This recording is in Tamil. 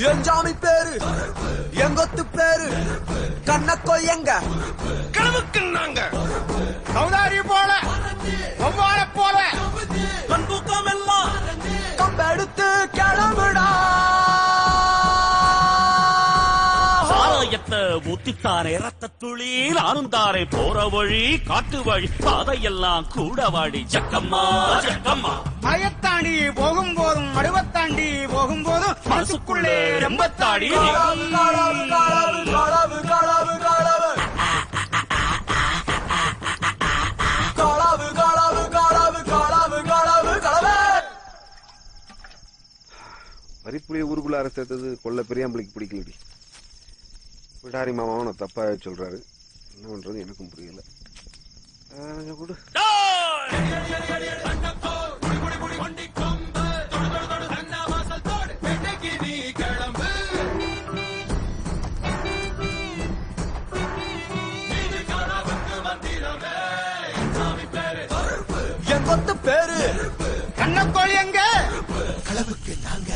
என் ஜாமி பேரு எங்கொத்து பேரு கண்ணக்கோய் எங்க கனவுக்கு நாங்க கௌதாரி போல ஒவ்வாழ போல கண்பூக்கம் எல்லாம் கம்பெடுத்து கிளம்புடா. சாராயத்தை ஊத்தித்தானே ரத்த துளி நானும் தாரே போற வழி காட்டு வழி பாதையெல்லாம் கூட வாடி ஜக்கம்மா ஜக்கம்மா. மயத்தாண்டி போகும்போதும் மடுவத்தாண்டி போகும்போதும் மனசுக்குள்ளே ரெம்பத்தாடி களவு களவு களவு களவு களவு களவு களவு களவு களவு களவு களவு. வரிப்புலிய ஊருக்குள்ள அரசு கொல்ல பெரியாம்பளிக்கு பிடிக்கலடி. விடாரி மாமாவும் நான் தப்பா சொல்றாரு. என்ன பண்றது எனக்கும் புரியல. கொடு என் கொத்து பேரு கண்ணக்கோழி எங்க களவுக்கு நாங்க